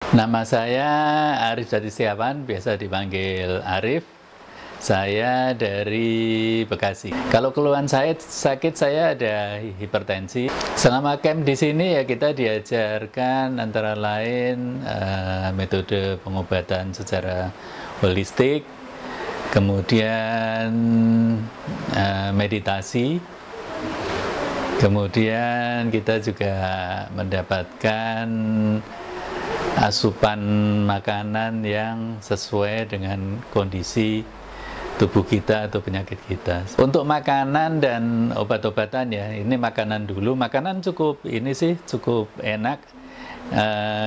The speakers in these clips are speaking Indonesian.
Nama saya Arif Jati Setiawan, biasa dipanggil Arif. Saya dari Bekasi. Kalau keluhan saya sakit, saya ada hipertensi. Selama camp di sini ya kita diajarkan antara lain metode pengobatan secara holistik, kemudian meditasi, kemudian kita juga mendapatkan asupan makanan yang sesuai dengan kondisi tubuh kita atau penyakit kita. Untuk makanan dan obat-obatan ya, ini makanan dulu. Makanan cukup cukup enak.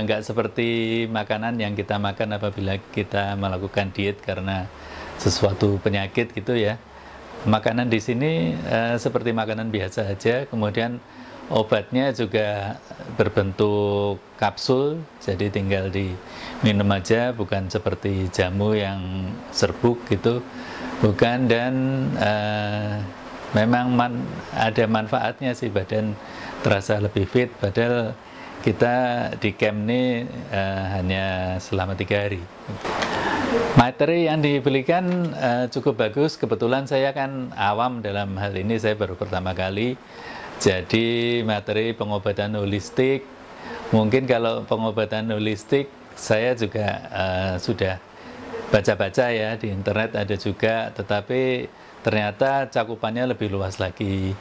Nggak seperti makanan yang kita makan apabila kita melakukan diet karena sesuatu penyakit gitu ya. Makanan di sini seperti makanan biasa aja. Kemudian obatnya juga berbentuk kapsul, jadi tinggal diminum aja, bukan seperti jamu yang serbuk gitu, bukan. Dan memang ada manfaatnya sih, badan terasa lebih fit, padahal kita di camp ini hanya selama 3 hari. Materi yang diberikan cukup bagus, kebetulan saya kan awam dalam hal ini, saya baru pertama kali. Jadi materi pengobatan holistik, mungkin kalau pengobatan holistik saya juga sudah baca-baca ya, di internet ada juga, tetapi ternyata cakupannya lebih luas lagi,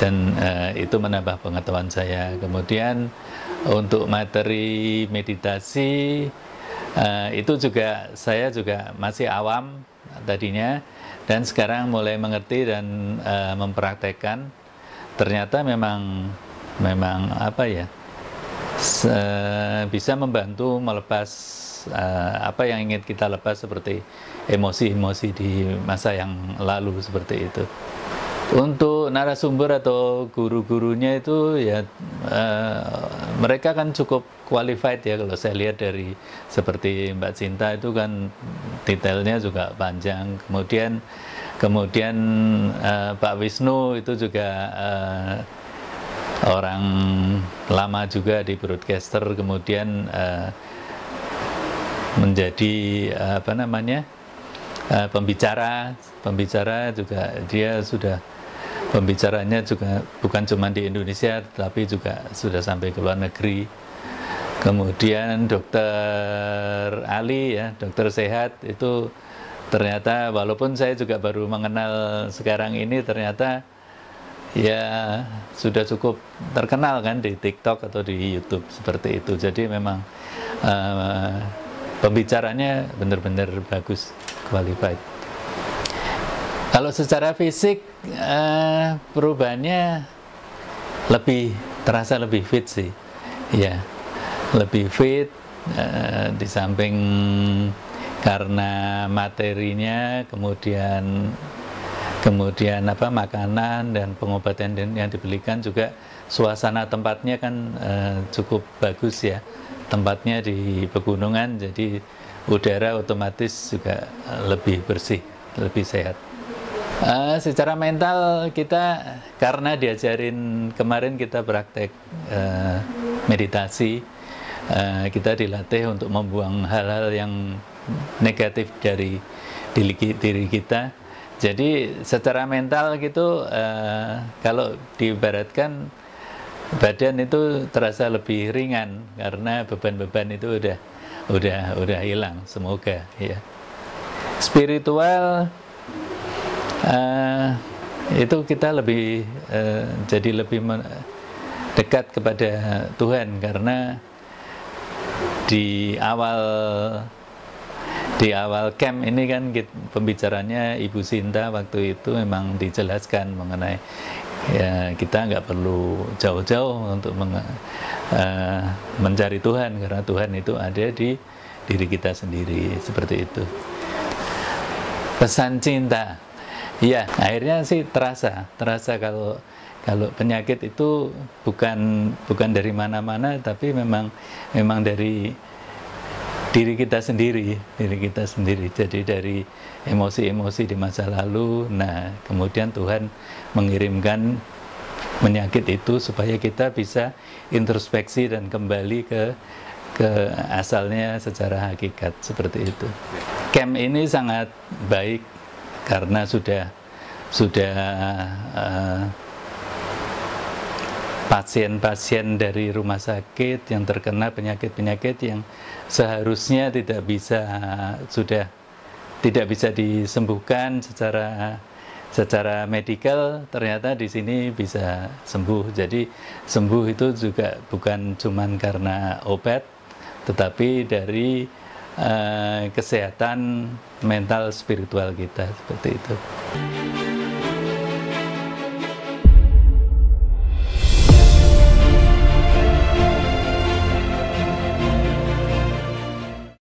dan itu menambah pengetahuan saya. Kemudian untuk materi meditasi itu juga saya juga masih awam tadinya, dan sekarang mulai mengerti dan mempraktekkan. Ternyata memang apa ya, bisa membantu melepas apa yang ingin kita lepas, seperti emosi-emosi di masa yang lalu, seperti itu. Untuk narasumber atau guru-gurunya itu ya mereka kan cukup qualified ya, kalau saya lihat dari seperti Mbak Cinta itu kan detailnya juga panjang. Kemudian Pak Wisnu itu juga orang lama juga di broadcaster, kemudian menjadi pembicara juga. Dia sudah pembicaranya juga bukan cuma di Indonesia, tapi juga sudah sampai ke luar negeri. Kemudian Dokter Ali ya, dokter sehat itu ternyata, walaupun saya juga baru mengenal sekarang ini, ternyata ya sudah cukup terkenal kan di TikTok atau di YouTube, seperti itu. Jadi memang pembicaranya benar-benar bagus, qualified. Kalau secara fisik perubahannya terasa lebih fit sih, ya, lebih fit, di samping karena materinya, kemudian makanan dan pengobatan yang diberikan, juga suasana tempatnya kan cukup bagus ya, tempatnya di pegunungan, jadi udara otomatis juga lebih bersih, lebih sehat. Secara mental kita, karena diajarin kemarin kita praktek meditasi, kita dilatih untuk membuang hal-hal yang negatif dari diri kita. Jadi secara mental gitu, kalau diibaratkan, badan itu terasa lebih ringan karena beban-beban itu udah hilang, semoga ya. Spiritual itu kita jadi lebih dekat kepada Tuhan, karena di awal camp ini kan pembicaranya Ibu Sinta waktu itu memang dijelaskan mengenai ya, kita nggak perlu jauh-jauh untuk mencari Tuhan, karena Tuhan itu ada di diri kita sendiri, seperti itu. Pesan cinta, ya akhirnya sih terasa kalau penyakit itu bukan dari mana-mana, tapi memang dari diri kita sendiri. Jadi dari emosi-emosi di masa lalu, nah kemudian Tuhan mengirimkan penyakit itu supaya kita bisa introspeksi dan kembali ke ke asalnya secara hakikat seperti itu. Camp ini sangat baik karena sudah pasien-pasien dari rumah sakit yang terkena penyakit-penyakit yang seharusnya tidak bisa disembuhkan secara medikal, ternyata di sini bisa sembuh. Jadi sembuh itu juga bukan cuman karena obat, tetapi dari kesehatan mental spiritual kita, seperti itu.